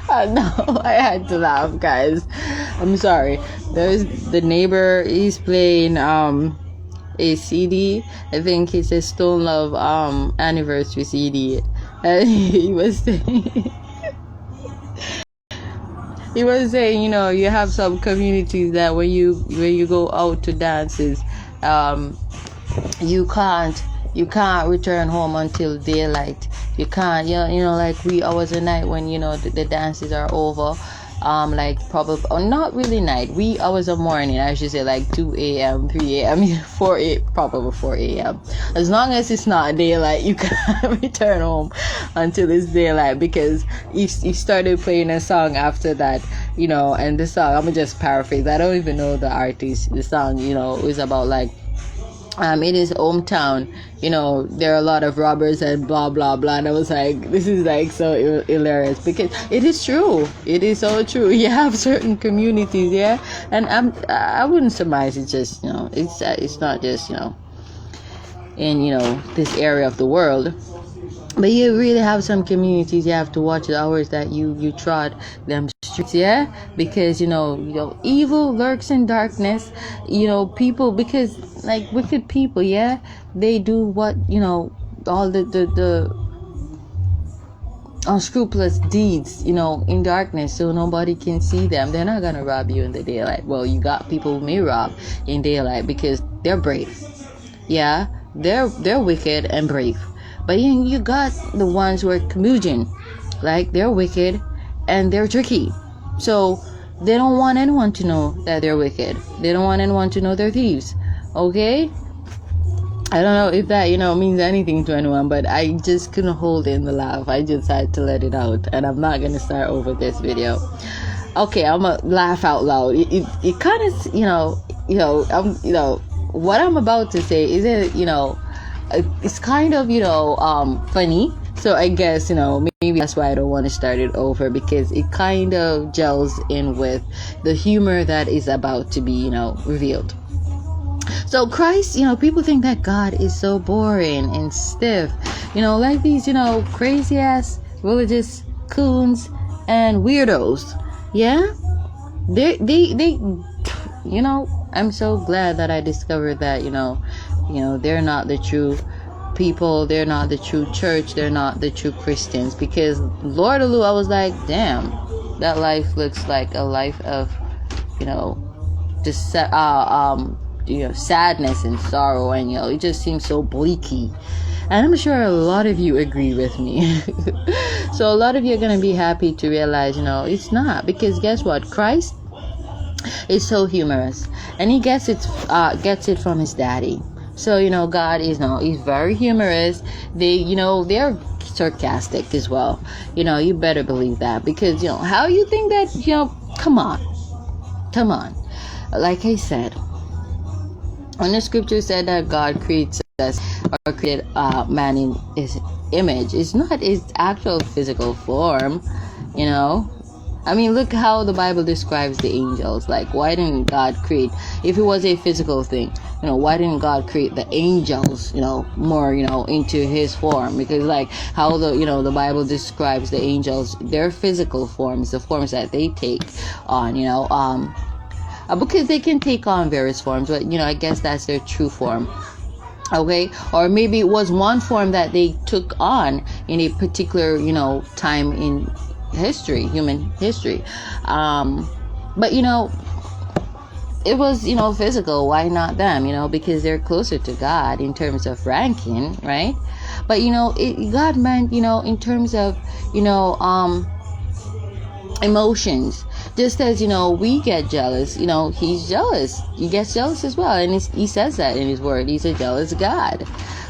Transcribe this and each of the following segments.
No, I had to laugh, guys. I'm sorry. There's the neighbor. He's playing a CD. I think it's a Stone Love anniversary CD, and he was saying. He was saying, you have some communities that when you go out to dances, you can't return home until daylight. You can't, like 3 hours a night when the dances are over. Like probably, or not really night, 3 hours of morning, I should say, like 2 a.m., 3 a.m., 4 a.m., probably 4 a.m. As long as it's not daylight, you can't return home until it's daylight, because he started playing a song after that, and the song, I'm gonna just paraphrase, I don't even know the artist. The song, was about like, in his hometown, there are a lot of robbers and blah blah blah, and I was like, this is like so hilarious, because it is true. It is so true. You have certain communities, yeah, and I wouldn't surmise it's just it's not just in this area of the world. But you really have some communities, you have to watch the hours that you trod them streets, yeah? Because, evil lurks in darkness, people, because, like, wicked people, yeah? They do what, all the unscrupulous deeds, in darkness, so nobody can see them. They're not gonna rob you in the daylight. Well, you got people who may rob in daylight because they're brave. Yeah? They're wicked and brave. But you got the ones who are curmudgeon, like they're wicked and they're tricky. So they don't want anyone to know that they're wicked. They don't want anyone to know they're thieves. Okay? I don't know if that, means anything to anyone, but I just couldn't hold in the laugh. I just had to let it out, and I'm not gonna start over this video. Okay, I'm gonna laugh out loud. It kind of, what I'm about to say is it's kind of funny, so I guess maybe that's why I don't want to start it over, because it kind of gels in with the humor that is about to be revealed. So Christ, people think that God is so boring and stiff, like these crazy ass religious coons and weirdos. Yeah, they I'm so glad that I discovered that they're not the true people, they're not the true church, they're not the true Christians, because Lord Aloo, I was like, damn, that life looks like a life of just sadness and sorrow, and it just seems so bleaky, and I'm sure a lot of you agree with me. So a lot of you are going to be happy to realize it's not, because guess what, Christ is so humorous, and he gets it from his daddy. So God is he's very humorous. They're sarcastic as well. You better believe that, because how you think that come on. Like I said, when the scripture said that God creates us, or created man in his image, it's not his actual physical form. I mean, look how the Bible describes the angels. Like, why didn't God create, if it was a physical thing, why didn't God create the angels, more, into his form? Because like how the Bible describes the angels, their physical forms, the forms that they take on, because they can take on various forms, but I guess that's their true form. Okay, or maybe it was one form that they took on in a particular time in human history, but it was physical. Why not them? Because they're closer to God in terms of ranking, right? But God meant in terms of emotions. Just as we get jealous, he's jealous. He gets jealous as well, and he says that in his word. He's a jealous God.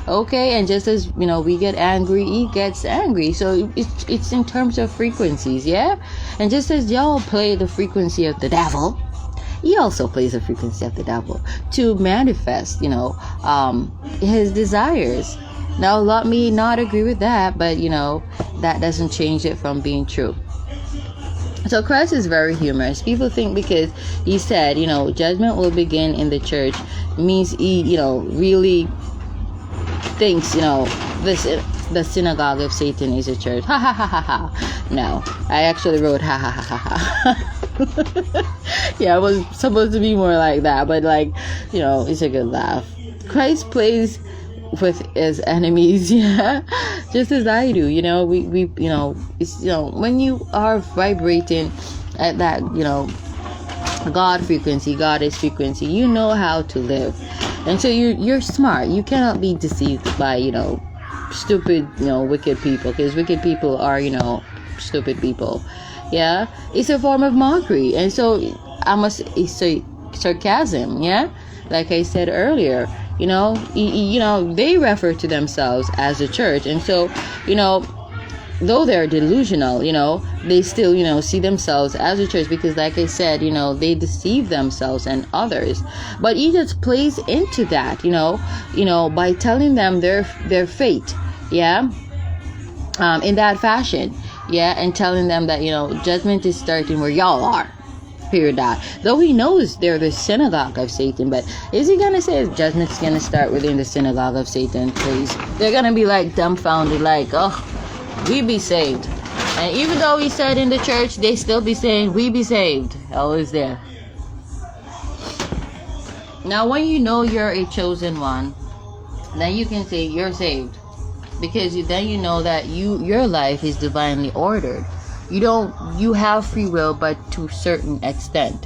Okay, and just as we get angry, he gets angry. So it's in terms of frequencies, yeah. And just as y'all play the frequency of the devil, he also plays the frequency of the devil to manifest his desires. Now, let me not agree with that, but that doesn't change it from being true. So Christ is very humorous. People think because he said judgment will begin in the church means he really thinks the synagogue of Satan is a church. Ha ha ha ha ha. No, I actually wrote ha ha ha ha ha. Yeah, it was supposed to be more like that, but like, you know, it's a good laugh. Christ plays with his enemies, yeah, just as I do. You know, we you know, it's, you know, when you are vibrating at that, you know, God frequency, goddess frequency, you know how to live. And so you're smart. You cannot be deceived by, you know, stupid, you know, wicked people, because wicked people are, you know, stupid people. Yeah, it's a form of mockery. And so it's a sarcasm. Yeah, like I said earlier, you know, they refer to themselves as a church. And so, you know, though they're delusional, you know, they still, you know, see themselves as a church, because like I said, you know, they deceive themselves and others. But he just plays into that, you know, by telling them their fate, yeah, in that fashion, yeah, and telling them that, you know, judgment is starting where y'all are. Period. Though he knows they're the synagogue of Satan, but is he gonna say judgment's gonna start within the synagogue of Satan? Please, they're gonna be like dumbfounded, like, oh, we be saved. And even though he said in the church, they still be saying, we be saved. Always there. Now, when you know you're a chosen one, then you can say you're saved, because then you know that your life is divinely ordered. You have free will, but to a certain extent,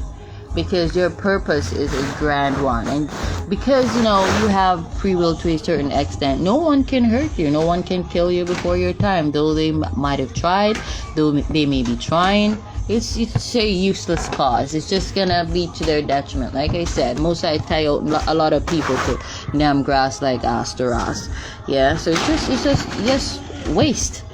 because your purpose is a grand one. And because, you know, you have free will to a certain extent, no one can hurt you, no one can kill you before your time, though they might have tried, though they may be trying. It's a useless cause. It's just gonna be to their detriment. Like I said, most I tie out a lot of people to damn grass like Asteros. Yeah, so it's just waste.